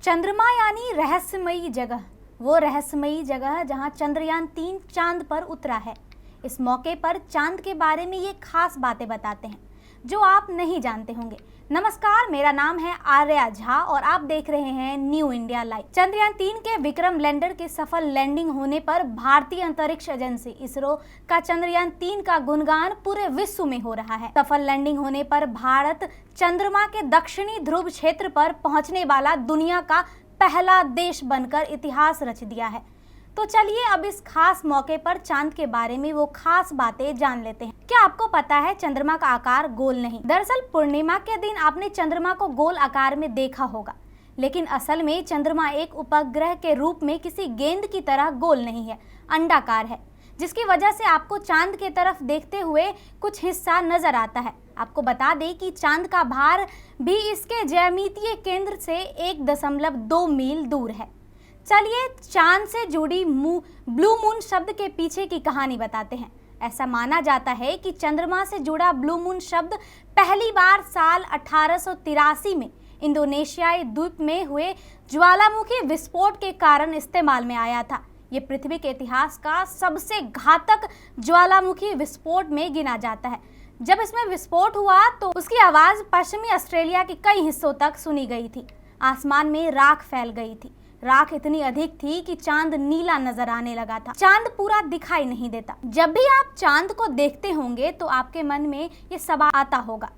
चंद्रमा यानी रहस्यमयी जगह, वो रहस्यमयी जगह जहां चंद्रयान-3 चांद पर उतरा है। इस मौके पर चांद के बारे में ये खास बातें बताते हैं जो आप नहीं जानते होंगे। नमस्कार, मेरा नाम है आर्या झा और आप देख रहे हैं न्यू इंडिया लाइव। चंद्रयान-3 के विक्रम लैंडर के सफल लैंडिंग होने पर भारतीय अंतरिक्ष एजेंसी इसरो का चंद्रयान-3 का गुणगान पूरे विश्व में हो रहा है। सफल लैंडिंग होने पर भारत चंद्रमा के दक्षिणी ध्रुव क्षेत्र पर पहुंचने वाला दुनिया का पहला देश बनकर इतिहास रच दिया है। तो चलिए अब इस खास मौके पर चांद के बारे में वो खास बातें जान लेते हैं। क्या आपको पता है चंद्रमा का आकार गोल नहीं? दरअसल पूर्णिमा के दिन आपने चंद्रमा को गोल आकार में देखा होगा, लेकिन असल में चंद्रमा एक उपग्रह के रूप में किसी गेंद की तरह गोल नहीं है, अंडाकार है, जिसकी वजह से आपको चांद के तरफ देखते हुए कुछ हिस्सा नजर आता है। आपको बता दें कि चांद का भार भी इसके ज्यामितीय केंद्र से 1.2 मील दूर है। चलिए चांद से जुड़ी ब्लू मून शब्द के पीछे की कहानी बताते हैं। ऐसा माना जाता है कि चंद्रमा से जुड़ा ब्लू मून शब्द पहली बार साल 1883 में इंडोनेशियाई द्वीप में हुए ज्वालामुखी विस्फोट के कारण इस्तेमाल में आया था। ये पृथ्वी के इतिहास का सबसे घातक ज्वालामुखी विस्फोट में गिना जाता है। जब इसमें विस्फोट हुआ तो उसकी आवाज पश्चिमी ऑस्ट्रेलिया के कई हिस्सों तक सुनी गई थी। आसमान में राख फैल गई थी। राख इतनी अधिक थी कि चांद नीला नजर आने लगा था। चांद पूरा दिखाई नहीं देता। जब भी आप चांद को देखते होंगे तो आपके मन में ये सवाल आता होगा।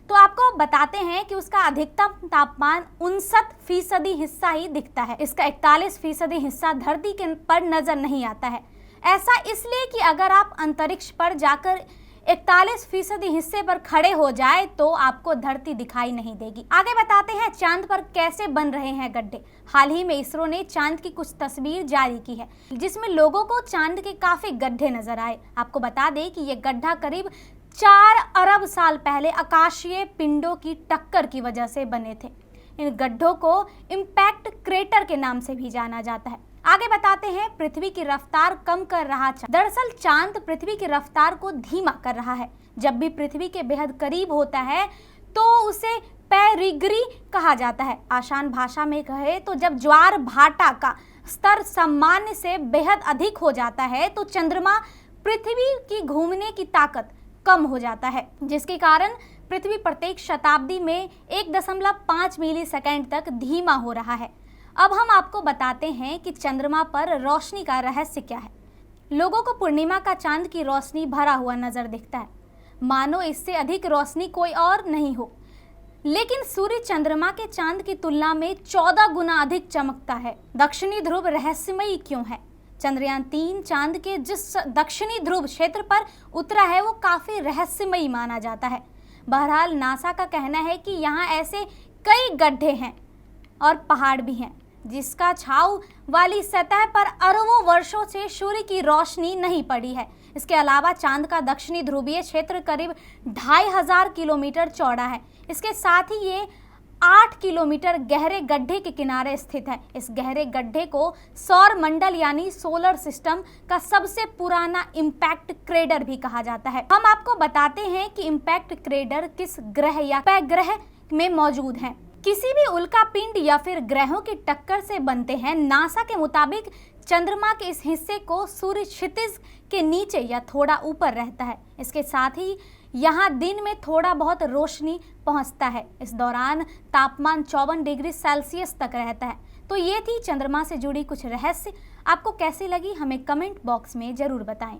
तो आपको बताते हैं कि उसका अधिकतम तापमान 59% हिस्सा ही दिखता है। इसका 41% हिस्सा धरती के पर नजर नहीं आता है। ऐसा इसलिए कि अगर आप अंतरिक्ष पर जाकर 41% हिस्से पर खड़े हो जाए तो आपको धरती दिखाई नहीं देगी। आगे बताते हैं चांद पर कैसे बन रहे हैं गड्ढे। हाल ही में इसरो ने चांद की कुछ तस्वीर जारी की है, जिसमें लोगों को चांद के काफी गड्ढे नजर आए। आपको बता दें कि ये गड्ढा करीब 4 अरब साल पहले आकाशीय पिंडों की टक्कर की वजह से बने थे। इन गड्ढों को इम्पैक्ट क्रेटर के नाम से भी जाना जाता है। आगे बताते हैं पृथ्वी की रफ्तार कम कर रहा चांद। दरअसल चांद पृथ्वी की रफ्तार को धीमा कर रहा है। जब भी पृथ्वी के बेहद करीब होता है तो उसे पेरिग्री कहा जाता है। आसान भाषा में कहे तो जब ज्वार भाटा का स्तर सामान्य से बेहद अधिक हो जाता है तो चंद्रमा पृथ्वी की घूमने की ताकत कम हो जाता है, जिसके कारण पृथ्वी प्रत्येक शताब्दी में 1.5 मिलीसेकंड तक धीमा हो रहा है। अब हम आपको बताते हैं कि चंद्रमा पर रोशनी का रहस्य क्या है। लोगों को पूर्णिमा का चांद की रोशनी भरा हुआ नजर दिखता है, मानो इससे अधिक रोशनी कोई और नहीं हो। लेकिन सूर्य चंद्रमा के चांद की तुलना में 14 गुना अधिक चमकता है। दक्षिणी ध्रुव रहस्यमयी क्यों है? चंद्रयान-3 चांद के जिस दक्षिणी ध्रुव क्षेत्र पर उतरा है वो काफी रहस्यमयी माना जाता है। बहरहाल नासा का कहना है कि यहाँ ऐसे कई गड्ढे हैं और पहाड़ भी हैं जिसका छाव वाली सतह पर अरबों वर्षों से सूर्य की रोशनी नहीं पड़ी है। इसके अलावा चांद का दक्षिणी ध्रुवीय क्षेत्र करीब 2500 किलोमीटर चौड़ा है। इसके साथ ही ये 8 किलोमीटर गहरे गड्ढे के किनारे स्थित है। इस गहरे गड्ढे को सौर मंडल यानी सोलर सिस्टम का सबसे पुराना इम्पैक्ट क्रेटर भी कहा जाता है। हम आपको बताते हैं कि इम्पैक्ट क्रेटर किस ग्रह या उपग्रह में मौजूद है। किसी भी उल्कापिंड या फिर ग्रहों की टक्कर से बनते हैं। नासा के मुताबिक चंद्रमा के इस हिस्से को सूर्य क्षितिज के नीचे या थोड़ा ऊपर रहता है। इसके साथ ही यहाँ दिन में थोड़ा बहुत रोशनी पहुँचता है। इस दौरान तापमान 54 डिग्री सेल्सियस तक रहता है। तो ये थी चंद्रमा से जुड़ी कुछ रहस्य। आपको कैसी लगी हमें कमेंट बॉक्स में जरूर बताएं।